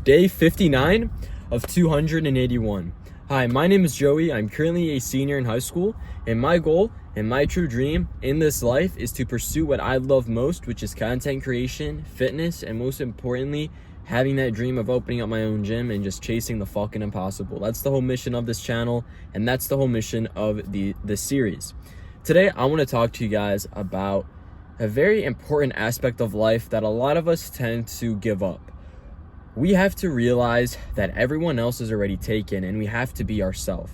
day 59 of 281. Hi, my name is Joey. I'm currently a senior in high school, and my goal and my true dream in this life is to pursue what I love most, which is content creation, fitness, and most importantly, having that dream of opening up my own gym and just chasing the fucking impossible. That's the whole mission of this channel, and that's the whole mission of this series. Today, I want to talk to you guys about a very important aspect of life that a lot of us tend to give up. We have to realize that everyone else is already taken, and we have to be ourselves.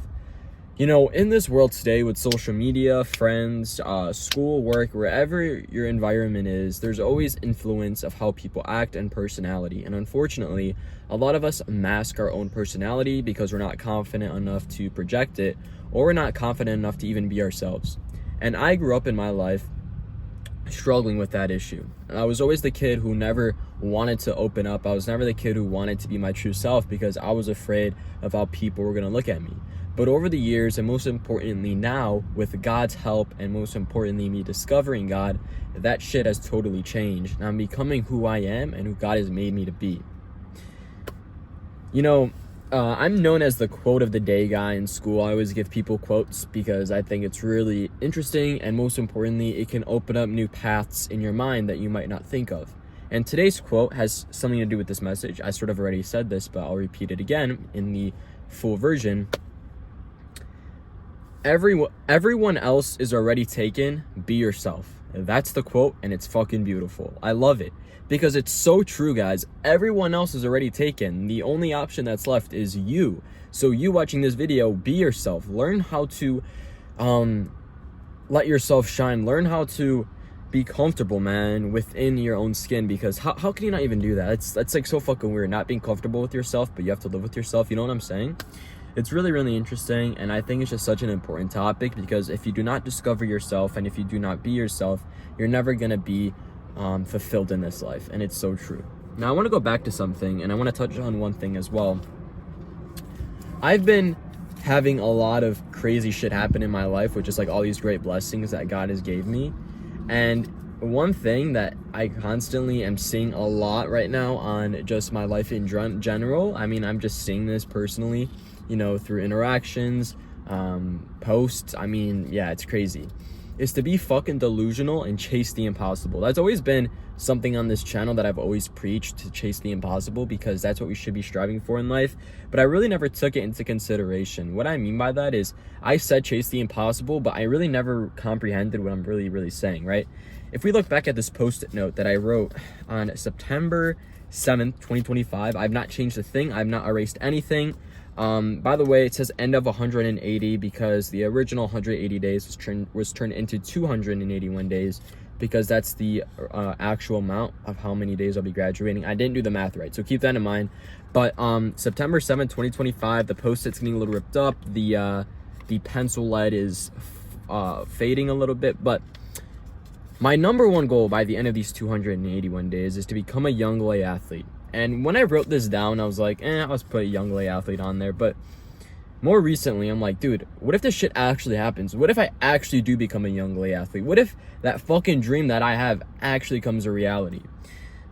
You know, in this world today with social media, friends, school, work, wherever your environment is, there's always influence of how people act and personality. And unfortunately, a lot of us mask our own personality because we're not confident enough to project it, or we're not confident enough to even be ourselves. And I grew up in my life struggling with that issue. I was always the kid who never wanted to open up. I was never the kid who wanted to be my true self because I was afraid of how people were going to look at me. But over the years, and most importantly now, with God's help, and most importantly me discovering God, that shit has totally changed. And I'm becoming who I am and who God has made me to be. You know, I'm known as the quote of the day guy in school. I always give people quotes because I think it's really interesting, and most importantly, it can open up new paths in your mind that you might not think of. And today's quote has something to do with this message. I sort of already said this, but I'll repeat it again in the full version. Everyone else is already taken. Be yourself. That's the quote, and it's fucking beautiful. I love it because it's so true, guys. Everyone else is already taken. The only option that's left is you. So you watching this video, be yourself. Learn how to let yourself shine. Learn how to be comfortable, man, within your own skin, because how can you not even do that? That's like so fucking weird, not being comfortable with yourself, but you have to live with yourself. You know what I'm saying? It's really, really interesting, and I think it's just such an important topic because if you do not discover yourself and if you do not be yourself, you're never going to be fulfilled in this life, and it's so true. Now, I want to go back to something, and I want to touch on one thing as well. I've been having a lot of crazy shit happen in my life, which is like all these great blessings that God has gave me, and one thing that I constantly am seeing a lot right now on just my life in general, I mean, I'm just seeing this personally, you know, through interactions, posts. I mean, yeah, it's crazy. Is to be fucking delusional and chase the impossible. That's always been something on this channel that I've always preached, to chase the impossible, because that's what we should be striving for in life. But I really never took it into consideration. What I mean by that is I said chase the impossible, but I really never comprehended what I'm really, really saying, right? If we look back at this post-it note that I wrote on September 7th, 2025, I've not changed a thing. I've not erased anything. By the way, it says end of 180 because the original 180 days was turned into 281 days because that's the actual amount of how many days I'll be graduating. I didn't do the math right, so keep that in mind. But September 7th, 2025, the post-it's getting a little ripped up. The pencil lead is fading a little bit, but my number one goal by the end of these 281 days is to become a young lay athlete. And when I wrote this down, I was like, I'll just put a young lay athlete on there. But more recently, I'm like, dude, what if this shit actually happens? What if I actually do become a young lay athlete? What if that fucking dream that I have actually comes a reality?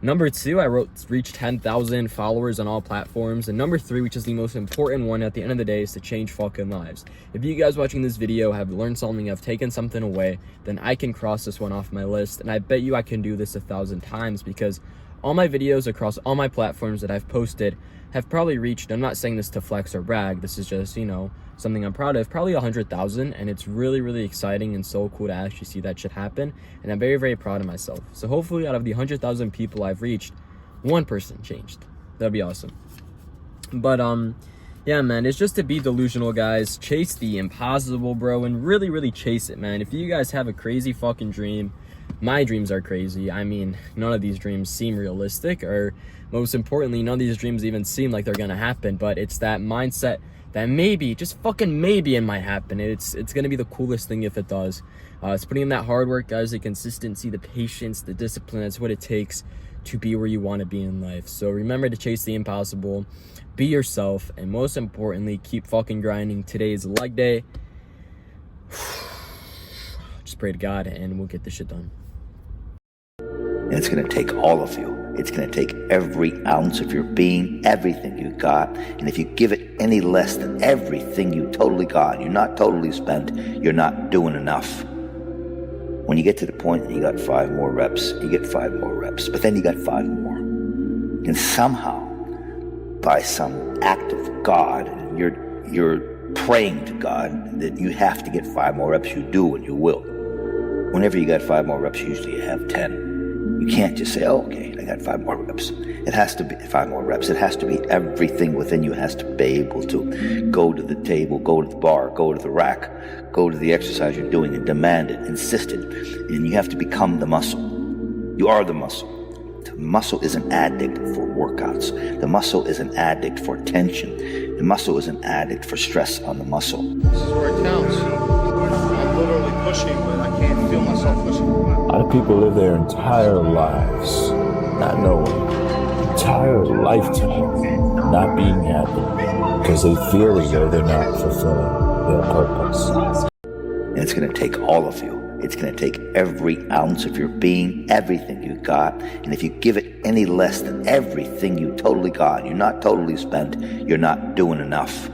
Number two, I wrote reach 10,000 followers on all platforms. And number three, which is the most important one at the end of the day, is to change fucking lives. If you guys watching this video have learned something, have taken something away, then I can cross this one off my list. And I bet you I can do this 1,000 times because all my videos across all my platforms that I've posted have probably reached, I'm not saying this to flex or brag, this is just, you know, something I'm proud of, probably 100,000, and it's really, really exciting and so cool to actually see that shit happen, and I'm very, very proud of myself. So hopefully out of the 100,000 people I've reached, one person changed. That'd be awesome. But yeah, man, it's just to be delusional, guys. Chase the impossible, bro, and really, really chase it, man. If you guys have a crazy fucking dream, my dreams are crazy. I mean, none of these dreams seem realistic, or most importantly, none of these dreams even seem like they're gonna happen, but it's that mindset that maybe, just fucking maybe, it might happen. It's gonna be the coolest thing if it does. It's putting in that hard work, guys, the consistency, the patience, the discipline. That's what it takes to be where you want to be in life. So remember to chase the impossible, be yourself, and most importantly, keep fucking grinding. Today is leg day. Just pray to God and we'll get this shit done. And it's going to take all of you It's going to take every ounce of your being, everything you got. And if you give it any less than everything you totally got, you're not totally spent, you're not doing enough. When you get to the point that you got 5 more reps, you get 5 more reps, but then you got 5 more. And somehow, by some act of God, you're praying to God that you have to get 5 more reps. You do and you will. Whenever you got 5 more reps, usually you have 10. You can't just say, oh, okay, I got 5 more reps. It has to be 5 more reps. It has to be everything within you has to be able to go to the table, go to the bar, go to the rack, go to the exercise you're doing and demand it, insist it. And you have to become the muscle. You are the muscle. The muscle is an addict for workouts. The muscle is an addict for tension. The muscle is an addict for stress on the muscle. This is where it counts. I'm literally pushing, but I can't feel myself pushing. A lot of people live their entire lives not knowing, entire lifetime not being happy because they feel as though they're not fulfilling their purpose. And it's going to take all of you. It's going to take every ounce of your being, everything you got. And if you give it any less than everything you totally got, you're not totally spent, you're not doing enough.